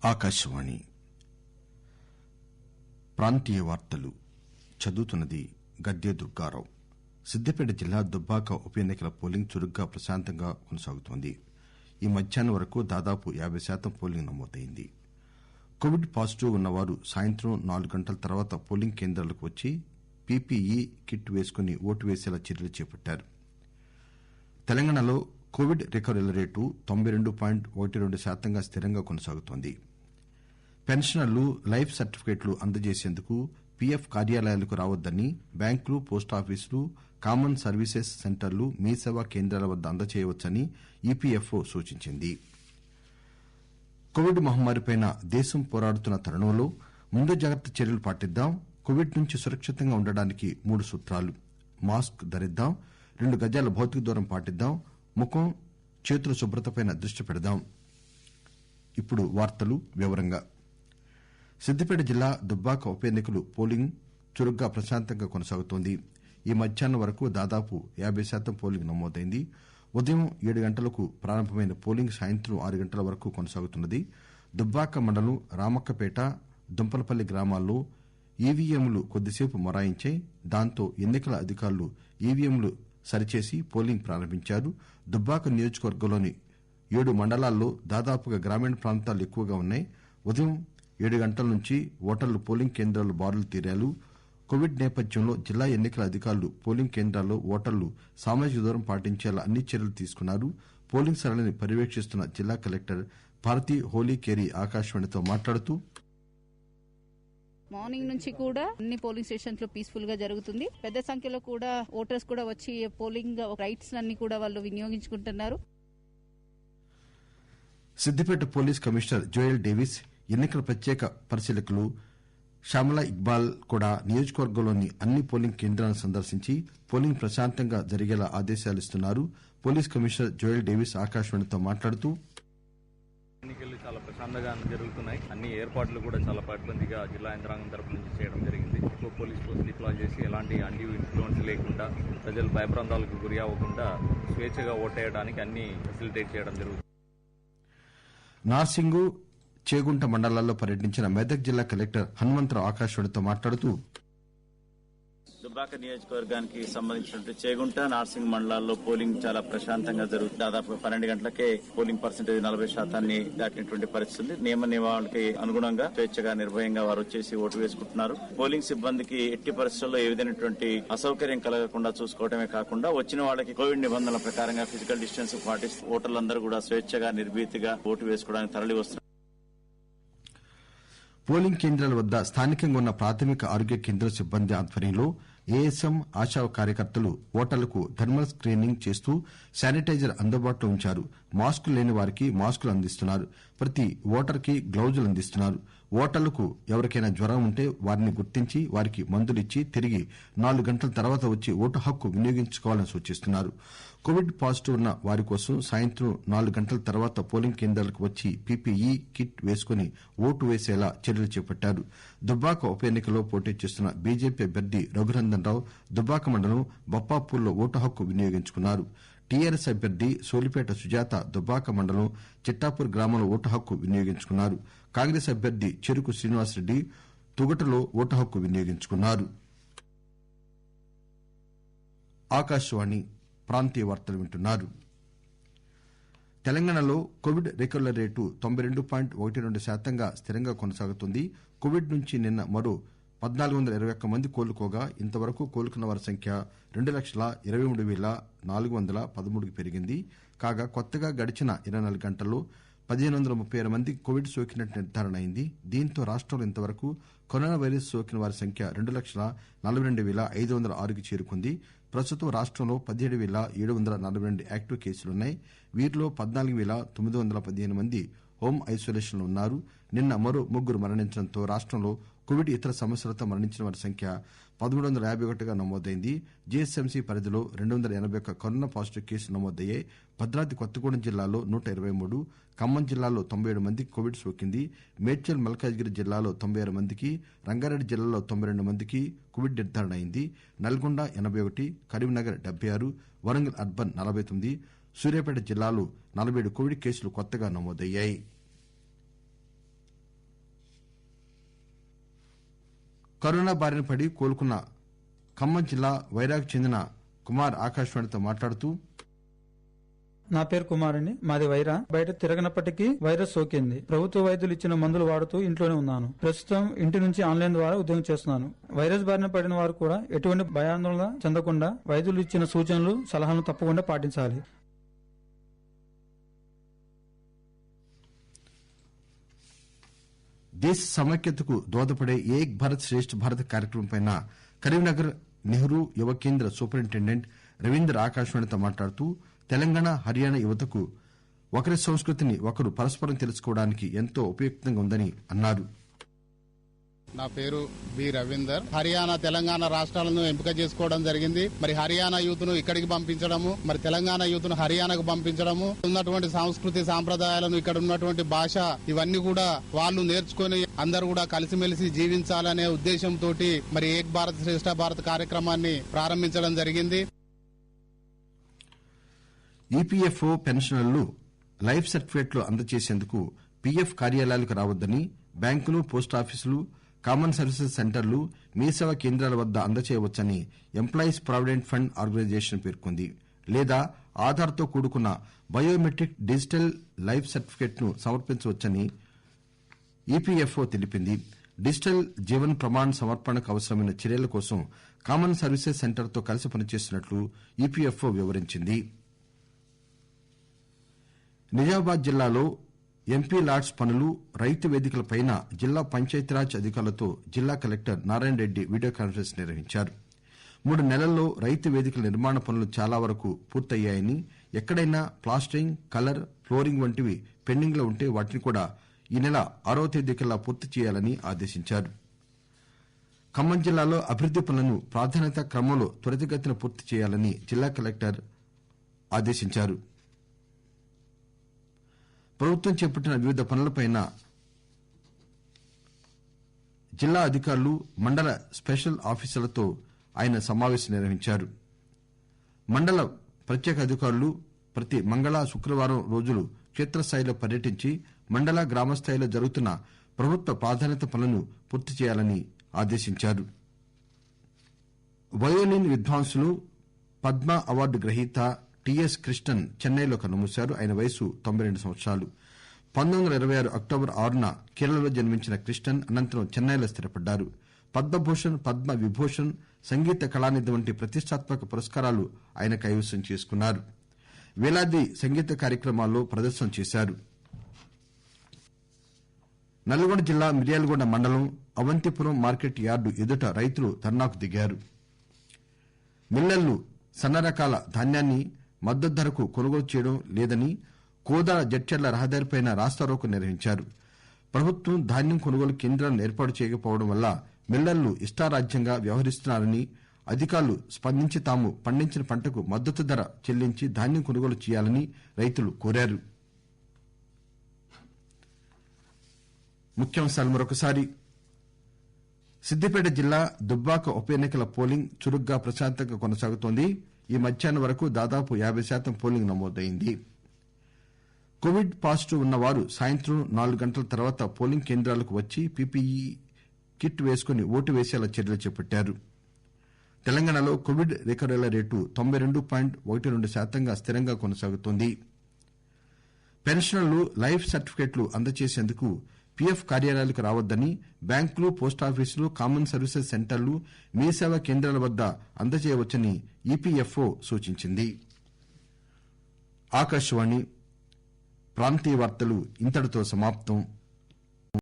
ఆకాశవాణి ప్రాంతీయ వార్తలు చదువుతున్నది గద్దె దుర్గారావు. సిద్దిపేట జిల్లా దుబ్బాక ఉప ఎన్నికల పోలింగ్ చురుగ్గా ప్రశాంతంగా కొనసాగుతోంది. ఈ మధ్యాహ్నం వరకు దాదాపు 50% పోలింగ్ నమోదైంది. కోవిడ్ పాజిటివ్ ఉన్నవారు సాయంత్రం 4 గంటల తర్వాత పోలింగ్ కేంద్రాలకు వచ్చి పీపీఈ కిట్ వేసుకుని ఓటు వేసేలా చర్యలు చేపట్టారు. తెలంగాణలో కోవిడ్ రికవరీల రేటు 92.12% స్థిరంగా కొనసాగుతోంది. పెన్షనర్లు లైఫ్ సర్టిఫికెట్లు అందజేసేందుకు పీఎఫ్ కార్యాలయాలకు రావద్దని బ్యాంకులు, పోస్టాఫీసులు, కామన్ సర్వీసెస్ సెంటర్లు, మీ సేవా కేంద్రాల వద్ద అందజేయవచ్చని ఈపీఎఫ్ఓ సూచించింది. కోవిడ్ మహమ్మారిపై దేశం పోరాడుతున్న తరుణంలో ముందు జాగ్రత్త చర్యలు పాటిద్దాం. కోవిడ్ నుంచి సురక్షితంగా ఉండడానికి 3 సూత్రాలు. మాస్క్ ధరిద్దాం, 2 గజాల భౌతిక దూరం పాటిద్దాం, ముఖం, చేతుల శుభ్రతపై దృష్టి పెడదాం. ఇప్పుడు వార్తలు వివరంగా. సిద్దిపేట జిల్లా దుబ్బాక ఉప ఎన్నికల పోలింగ్ చురుగ్గా ప్రశాంతంగా కొనసాగుతోంది. ఈ మధ్యాహ్నం వరకు దాదాపు 50% పోలింగ్ నమోదైంది. ఉదయం 7 గంటలకు ప్రారంభమైన పోలింగ్ సాయంత్రం 6 గంటల వరకు కొనసాగుతున్నది. దుబ్బాక మండలం రామక్కపేట, దుంపలపల్లి గ్రామాల్లో ఈవీఎంలు కొద్దిసేపు మొరాయించాయి. దాంతో ఎన్నికల అధికారులు ఈవీఎంలు సరిచేసి పోలింగ్ ప్రారంభించారు. దుబ్బాక నియోజకవర్గంలోని 7 మండలాల్లో దాదాపుగా గ్రామీణ ప్రాంతాలు ఎక్కువగా ఉన్నాయి. ఉదయం 7 గంటల నుంచి ఓటర్లు పోలింగ్ కేంద్రాల్లో బారులు తీరారు. కోవిడ్ నేపథ్యంలో జిల్లా ఎన్నికల అధికారులు పోలింగ్ కేంద్రాల్లో ఓటర్లు సామాజిక దూరం పాటించేలా అన్ని చర్యలు తీసుకున్నారు. పోలింగ్ సరళిని పర్యవేక్షిస్తున్న జిల్లా కలెక్టర్ భారతి హోలీకేరి ఆకాశవాణితో మాట్లాడుతూ, మార్నింగ్ నుంచి కూడా అన్ని పోలింగ్ స్టేషన్స్ లో పీస్ఫుల్ గా జరుగుతుంది. పెద్ద సంఖ్యలో కూడా ఓటర్స్ కూడా వచ్చి పోలింగ్ రైట్స్ అన్ని కూడా వాళ్ళు వినియోగించుకుంటున్నారు. Siddipet police commissioner Joel Davis, ఎన్నికల ప్రత్యేక పరిశీలకులు శ్యామల ఇక్బాల్ కూడా నియోజకవర్గంలోని అన్ని పోలింగ్ కేంద్రాలను సందర్శించి పోలింగ్ ప్రశాంతంగా జరిగేలా ఆదేశాలిస్తున్నారు. పోలీస్ కమిషనర్ జోయల్ డేవిస్ ఆకాశవాణితో మాట్లాడుతూ, ఎన్నికలు చాలా ప్రశాంతంగా జరుగుతున్నాయి. అన్ని ఏర్పాట్లు కూడా చాలా పకడ్బందీగా జిల్లా యంత్రాంగం తరపు నుంచి చేయడం జరిగింది. ఎక్కువ పోలీస్ ఫోర్స్ డిప్లాయ్ చేసి ఎలాంటి అన్యూ ఇన్ఫ్లుయెన్స్ లేకుండా ప్రజలు భయభ్రాంతాలకు గురి అవ్వకుండా స్వేచ్ఛగా ఓటేయడానికి అన్ని ఫెసిలిటేట్ చేయడం జరుగుతుంది. నార్సింగు, చేగుంట మండలాల్లో పర్యటించిన మెదక్ జిల్లా కలెక్టర్ హనుమంతరావు ఆకాశవాణితో మాట్లాడుతూ, దుబ్బాక నియోజకవర్గానికి సంబంధించినటువంటి చేగుంట, నార్సింగ్ మండలాల్లో పోలింగ్ చాలా ప్రశాంతంగా జరుగుతుంది. దాదాపు 12 గంటలకే పోలింగ్ పర్సెంటేజ్ 40% దాటినటువంటి పరిస్థితి ఉంది. నియమావళికి అనుగుణంగా స్వేచ్ఛగా నిర్భయంగా వారు వచ్చేసి ఓటు వేసుకుంటున్నారు. పోలింగ్ సిబ్బందికి ఎట్టి పరిస్థితుల్లో ఏ విధమైనటువంటి అసౌకర్యం కలగకుండా చూసుకోవడమే కాకుండా వచ్చిన వాళ్ళకి కోవిడ్ నిబంధనల ప్రకారంగా ఫిజికల్ డిస్టెన్స్ పాటిస్తూ ఓటర్లందరూ కూడా స్వేచ్ఛగా నిర్భీతిగా ఓటు వేసుకోవడానికి తరలి వస్తున్నారు. పోలింగ్ కేంద్రాల వద్ద స్థానికంగా ఉన్న ప్రాథమిక ఆరోగ్య కేంద్రం సిబ్బంది ఆధ్వర్యంలో ఏఎస్ఎం, ఆశా కార్యకర్తలు ఓటర్లకు థర్మల్ స్క్రీనింగ్ చేస్తూ శానిటైజర్ అందుబాటులో ఉంచారు. మాస్కులు లేని వారికి మాస్కులు అందిస్తున్నారు. ప్రతి ఓటర్ కి గ్లౌజులు అందిస్తున్నారు. ఓటర్లకు ఎవరికైనా జ్వరం ఉంటే వారిని గుర్తించి వారికి మందులిచ్చి తిరిగి 4 గంటల తర్వాత వచ్చి ఓటు హక్కు వినియోగించుకోవాలని సూచిస్తున్నారు. కోవిడ్ పాజిటివ్ ఉన్న వారి కోసం సాయంత్రం 4 గంటల తర్వాత పోలింగ్ కేంద్రాలకు వచ్చి పీపీఈ కిట్ వేసుకుని ఓటు వేసేలా చర్యలు చేపట్టారు. దుబ్బాక ఉప ఎన్నికలో పోటీ చేస్తున్న బీజేపీ అభ్యర్థి రఘునందన్ రావు దుబ్బాక మండలం బొప్పాపూర్లో ఓటు హక్కు వినియోగించుకున్నారు. టీఆర్ఎస్ అభ్యర్థి సోలిపేట సుజాత దుబ్బాక మండలం చిట్టాపూర్ గ్రామంలో ఓటు హక్కు వినియోగించుకున్నారు. కాంగ్రెస్ అభ్యర్థి చెరుకు శ్రీనివాసరెడ్డి తుగటలో ఓటు హక్కు వినియోగించుకున్నారు. ఆకాశవాణి ప్రాంతీయ వార్తలు వింటున్నారు. తెలంగాణలో కోవిడ్ రికవరీ రేటు 92.12% స్థిరంగా కొనసాగుతోంది. కోవిడ్ నుంచి నిన్న మరో 1421 మంది కోలుకోగా ఇంతవరకు కోలుకున్న వారి సంఖ్య 2,23,413కి పెరిగింది. కాగా కొత్తగా గడిచిన 24 గంటల్లో 1,536 మంది కోవిడ్ సోకినట్టు నిర్ధారణ అయింది. దీంతో రాష్టంలో ఇంతవరకు కరోనా వైరస్ సోకిన వారి సంఖ్య 2,42,506కి చేరుకుంది. ప్రస్తుతం రాష్టంలో 17,742 యాక్టివ్ కేసులున్నాయి. వీరిలో 14,915 మంది హోం ఐసోలేషన్ లో ఉన్నారు. నిన్న మరో 3 మరణించడంతో రాష్టంలో కోవిడ్ ఇతర సమస్యలతో మరణించిన వారి సంఖ్య 1,351గా నమోదైంది. జీహెచ్ఎంసీ పరిధిలో 281 కరోనా పాజిటివ్ కేసులు నమోదయ్యాయి. భద్రాద్రి కొత్తగూడెం జిల్లాలో 123, ఖమ్మం జిల్లాలో 97 మందికి కోవిడ్ సోకింది. మేడ్చల్, మల్కాజ్గిరి జిల్లాలో 96 మందికి, రంగారెడ్డి జిల్లాలో 92 మందికి కోవిడ్ నిర్ధారణ అయింది. నల్గొండ 81, కరీంనగర్ 76, వరంగల్ అర్బన్ 49, సూర్యాపేట జిల్లాలో 47 కోవిడ్ కేసులు కొత్తగా నమోదయ్యాయి. కరోనా బారిన పడి కోలుకున్న ఖమ్మం జిల్లా వైరాకు చెందిన కుమార్ ఆకాశవాణితో మాట్లాడుతూ, నా పేరు కుమారుని, మాది వైరా. బయట తిరగనప్పటికీ వైరస్ సోకింది. ప్రభుత్వ వైద్యులు ఇచ్చిన మందులు వాడుతూ ఇంట్లోనే ఉన్నాను. ప్రస్తుతం ఇంటి నుంచి ఆన్లైన్ ద్వారా ఉద్యోగం చేస్తున్నాను. వైరస్ బారిన పడిన వారు కూడా ఎటువంటి భయాందోళన చెందకుండా వైద్యులు ఇచ్చిన సూచనలు, సలహాలను తప్పకుండా పాటించాలి. దేశ సమైక్యతకు దోహదపడే ఏక్ భారత్ శ్రేష్ఠ భారత్ కార్యక్రమంపై కరీంనగర్ నెహ్రూ యువ కేంద్ర సూపరింటెండెంట్ రవీందర్ ఆకాశవాణితో మాట్లాడుతూ, తెలంగాణ, హర్యానా యువతకు ఒకరి సంస్కృతిని ఒకరు పరస్పరం తెలుసుకోవడానికి ఎంతో ఉపయుక్తంగా ఉందని అన్నారు. నా పేరు బి రవీందర్. హర్యానా, తెలంగాణ రాష్ట్రాలను ఎంపిక చేసుకోవడం జరిగింది. మరి హర్యానా యూత్ ను ఇక్కడికి పంపించడము, మరి తెలంగాణ యూత్ ను హర్యానాకు పంపించడము, ఉన్నటువంటి సంస్కృతి సాంప్రదాయాలను, ఇక్కడ ఉన్నటువంటి భాష, ఇవన్నీ కూడా వాళ్ళు నేర్చుకుని అందరూ కూడా కలిసిమెలిసి జీవించాలనే ఉద్దేశంతో మరి ఏక్ భారత్ శ్రేష్ఠ భారత్ కార్యక్రమాన్ని ప్రారంభించడం జరిగింది. ఈపీఎఫ్ఓ పెన్షనర్లు లైఫ్ సర్టిఫికెట్లు అందజేసేందుకు పీఎఫ్ కార్యాలయాలకు రావద్దని బ్యాంకులు, పోస్టాఫీసులు, కామన్ సర్వీసెస్ సెంటర్లు, మీ సేవా కేంద్రాల వద్ద అందజేయవచ్చని ఎంప్లాయీస్ ప్రావిడెంట్ ఫండ్ ఆర్గనైజేషన్ పేర్కొంది. లేదా ఆధార్తో కూడుకున్న బయోమెట్రిక్ డిజిటల్ లైఫ్ సర్టిఫికెట్ ను సమర్పించవచ్చని ఈపీఎఫ్ఓ తెలిపింది. డిజిటల్ జీవన్ ప్రమాణ్ సమర్పణకు అవసరమైన చర్యల కోసం కామన్ సర్వీసెస్ సెంటర్తో కలిసి పనిచేస్తున్నట్లు ఈపీఎఫ్ఓ వివరించింది. నిజామాబాద్ జిల్లాలో ఎంపీ లాడ్స్ పనులు, రైతు వేదికలపై జిల్లా పంచాయతీరాజ్ అధికారులతో జిల్లా collector Narayana Reddy video conference నిర్వహించారు. 3 నెలల్లో రైతు వేదికల నిర్మాణ పనులు చాలా వరకు పూర్తయ్యాయని, ఎక్కడైనా ప్లాస్టరింగ్, కలర్, ఫ్లోరింగ్ వంటివి పెండింగ్ లో ఉంటే వాటిని కూడా ఈ నెల 6వ తేదీకల్లా పూర్తి చేయాలని ఆదేశించారు. ఖమ్మం జిల్లాలో అభివృద్ది పనులను ప్రాధాన్యతా క్రమంలో త్వరితగతిన పూర్తి చేయాలని జిల్లా కలెక్టర్ ఆదేశించారు. ప్రభుత్వం చేపట్టిన వివిధ పనులపై జిల్లా అధికారులు, మండల స్పెషల్ ఆఫీసర్లతో ఆయన సమావేశం నిర్వహించారు. మండల ప్రత్యేక అధికారులు ప్రతి మంగళ, శుక్రవారం రోజులు క్షేత్రస్థాయిలో పర్యటించి మండల, గ్రామ స్థాయిలో జరుగుతున్న ప్రభుత్వ ప్రాధాన్యత పనులను పూర్తి చేయాలని ఆదేశించారు. వయోలిన్ విద్వాంసులు, పద్మ అవార్డు గ్రహీత టిఎస్ కృష్ణన్ చెన్నైలో కన్నుమూశారు. ఆయన వయసు 92 సంవత్సరాలు. 1926 అక్టోబర్ 6న కేరళలో జన్మించిన కృష్ణన్ అనంతరం చెన్నైలో స్థిరపడ్డారు. పద్మభూషణ్, పద్మ విభూషణ్, సంగీత కళానిధి వంటి ప్రతిష్టాత్మక పురస్కారాలు ఆయన కైవసం చేసుకున్నారు. వేలాది సంగీత కార్యక్రమాల్లో ప్రదర్శన చేశారు. నల్గొండ జిల్లా మిర్యాలగూడ మండలం అవంతిపురం మార్కెట్ యార్డు ఎదుట రైతులు ధర్నాకు దిగారు. మిల్లర్లు సన్న రకాల ధాన్యాన్ని మద్దతు ధరకు కొనుగోలు చేయడం లేదని కోదాడ జడ్చర్ల రహదారిపై రాస్తారోకో నిర్వహించారు. ప్రభుత్వం ధాన్యం కొనుగోలు కేంద్రాలను ఏర్పాటు చేయకపోవడం వల్ల మిల్లర్లు ఇష్టారాజ్యంగా వ్యవహరిస్తున్నారని, అధికారులు స్పందించి తాము పండించిన పంటకు మద్దతు ధర చెల్లించి ధాన్యం కొనుగోలు చేయాలని రైతులు కోరారు. ముఖ్యాంశాలు మరొకసారి. సిద్దిపేట జిల్లా దుబ్బాక ఉప ఎన్నికల పోలింగ్ చురుగ్గా, ప్రశాంతంగా కొనసాగుతోంది. ఈ మధ్యాహ్నం వరకు దాదాపు 50% పోలింగ్ నమోదైంది. కోవిడ్ పాజిటివ్ ఉన్నవారు సాయంత్రం 4 గంటల తర్వాత పోలింగ్ కేంద్రాలకు వచ్చి పీపీఈ కిట్ వేసుకుని ఓటు వేసేలా చర్యలు చేపట్టారు. తెలంగాణలో కోవిడ్ రికవరీల రేటు 92.12% స్థిరంగా కొనసాగుతోంది. పెన్షనర్లు లైఫ్ సర్టిఫికెట్లు అందజేసేందుకు పీఎఫ్ కార్యాలయాలకు రావద్దని బ్యాంకులు, పోస్టాఫీసులు, కామన్ సర్వీసెస్ సెంటర్లు, మీ సేవా కేంద్రాల వద్ద అందజేయవచ్చని ఈపీఎఫ్ఓ సూచించింది. ఆకాశవాణి ప్రాంతీయ వార్తలు ఇంతటితో సమాప్తం.